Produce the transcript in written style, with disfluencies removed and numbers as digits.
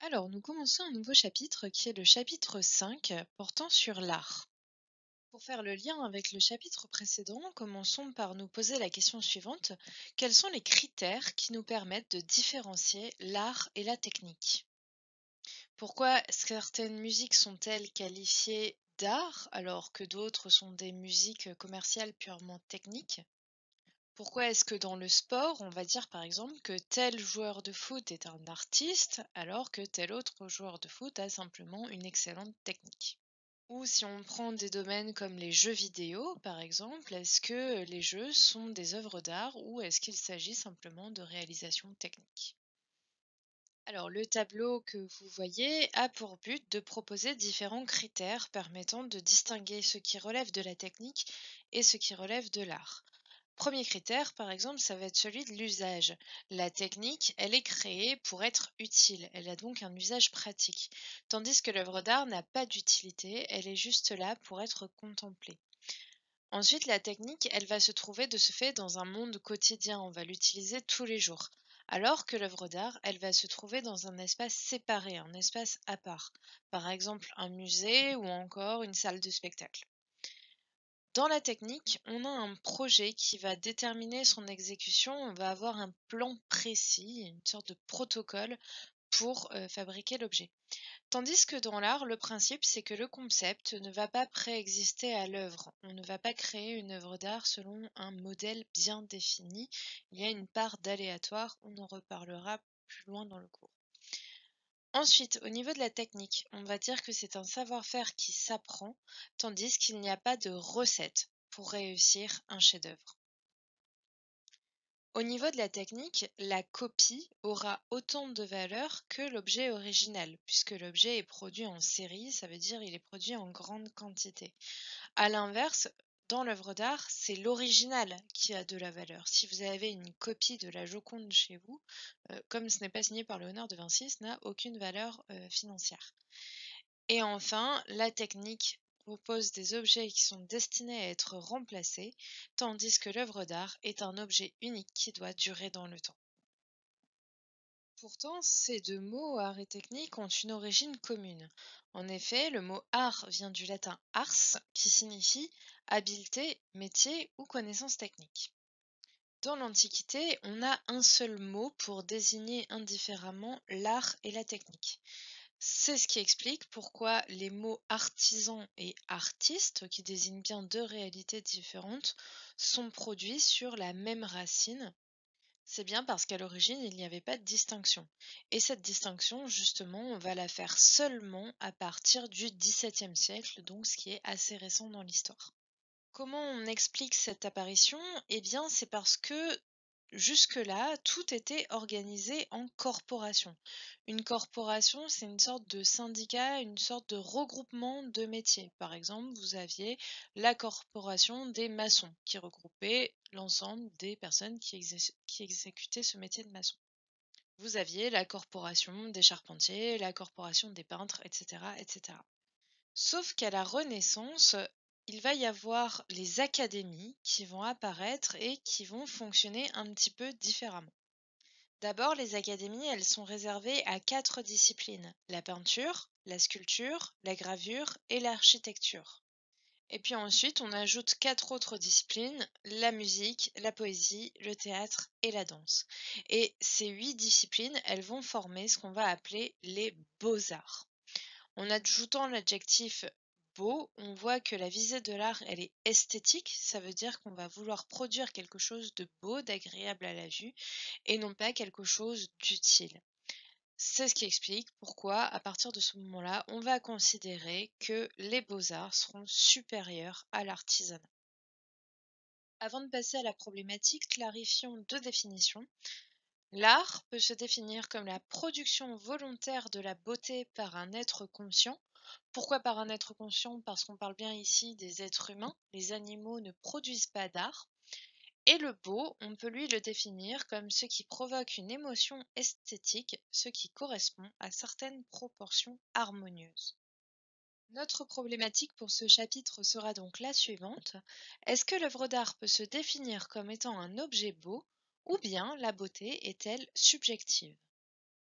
Alors, nous commençons un nouveau chapitre qui est le chapitre 5 portant sur l'art. Pour faire le lien avec le chapitre précédent, commençons par nous poser la question suivante. Quels sont les critères qui nous permettent de différencier l'art et la technique? Pourquoi certaines musiques sont-elles qualifiées d'art alors que d'autres sont des musiques commerciales purement techniques? Pourquoi est-ce que dans le sport, on va dire par exemple que tel joueur de foot est un artiste alors que tel autre joueur de foot a simplement une excellente technique? Ou si on prend des domaines comme les jeux vidéo par exemple, est-ce que les jeux sont des œuvres d'art ou est-ce qu'il s'agit simplement de réalisations techniques? Alors le tableau que vous voyez a pour but de proposer différents critères permettant de distinguer ce qui relève de la technique et ce qui relève de l'art. Premier critère, par exemple, ça va être celui de l'usage. La technique, elle est créée pour être utile, elle a donc un usage pratique. Tandis que l'œuvre d'art n'a pas d'utilité, elle est juste là pour être contemplée. Ensuite, la technique, elle va se trouver de ce fait dans un monde quotidien, on va l'utiliser tous les jours. Alors que l'œuvre d'art, elle va se trouver dans un espace séparé, un espace à part. Par exemple, un musée ou encore une salle de spectacle. Dans la technique, on a un projet qui va déterminer son exécution. On va avoir un plan précis, une sorte de protocole pour fabriquer l'objet. Tandis que dans l'art, le principe, c'est que le concept ne va pas préexister à l'œuvre. On ne va pas créer une œuvre d'art selon un modèle bien défini. Il y a une part d'aléatoire. On en reparlera plus loin dans le cours. Ensuite, au niveau de la technique, on va dire que c'est un savoir-faire qui s'apprend, tandis qu'il n'y a pas de recette pour réussir un chef-d'œuvre. Au niveau de la technique, la copie aura autant de valeur que l'objet original, puisque l'objet est produit en série, ça veut dire il est produit en grande quantité. À l'inverse, dans l'œuvre d'art, c'est l'original qui a de la valeur. Si vous avez une copie de la Joconde chez vous, comme ce n'est pas signé par Léonard de Vinci, ça n'a aucune valeur financière. Et enfin, la technique propose des objets qui sont destinés à être remplacés, tandis que l'œuvre d'art est un objet unique qui doit durer dans le temps. Pourtant, ces deux mots, art et technique, ont une origine commune. En effet, le mot art vient du latin ars, qui signifie habileté, métier ou connaissance technique. Dans l'Antiquité, on a un seul mot pour désigner indifféremment l'art et la technique. C'est ce qui explique pourquoi les mots artisan et artiste, qui désignent bien deux réalités différentes, sont produits sur la même racine. C'est bien parce qu'à l'origine, il n'y avait pas de distinction. Et cette distinction, justement, on va la faire seulement à partir du XVIIe siècle, donc ce qui est assez récent dans l'histoire. Comment on explique cette apparition? Eh bien, c'est parce que jusque-là, tout était organisé en corporation. Une corporation, c'est une sorte de syndicat, une sorte de regroupement de métiers. Par exemple, vous aviez la corporation des maçons qui regroupait l'ensemble des personnes qui exécutaient ce métier de maçon. Vous aviez la corporation des charpentiers, la corporation des peintres, etc., etc. Sauf qu'à la Renaissance, il va y avoir les académies qui vont apparaître et qui vont fonctionner un petit peu différemment. D'abord, les académies, elles sont réservées à quatre disciplines: la peinture, la sculpture, la gravure et l'architecture. Et puis ensuite, on ajoute quatre autres disciplines: la musique, la poésie, le théâtre et la danse. Et ces huit disciplines, elles vont former ce qu'on va appeler les beaux-arts. En ajoutant l'adjectif beau, on voit que la visée de l'art, elle est esthétique. Ça veut dire qu'on va vouloir produire quelque chose de beau, d'agréable à la vue, et non pas quelque chose d'utile. C'est ce qui explique pourquoi, à partir de ce moment-là, on va considérer que les beaux-arts seront supérieurs à l'artisanat. Avant de passer à la problématique, clarifions deux définitions. L'art peut se définir comme la production volontaire de la beauté par un être conscient. Pourquoi par un être conscient? Parce qu'on parle bien ici des êtres humains. Les animaux ne produisent pas d'art. Et le beau, on peut lui le définir comme ce qui provoque une émotion esthétique, ce qui correspond à certaines proportions harmonieuses. Notre problématique pour ce chapitre sera donc la suivante. Est-ce que l'œuvre d'art peut se définir comme étant un objet beau ou bien la beauté est-elle subjective?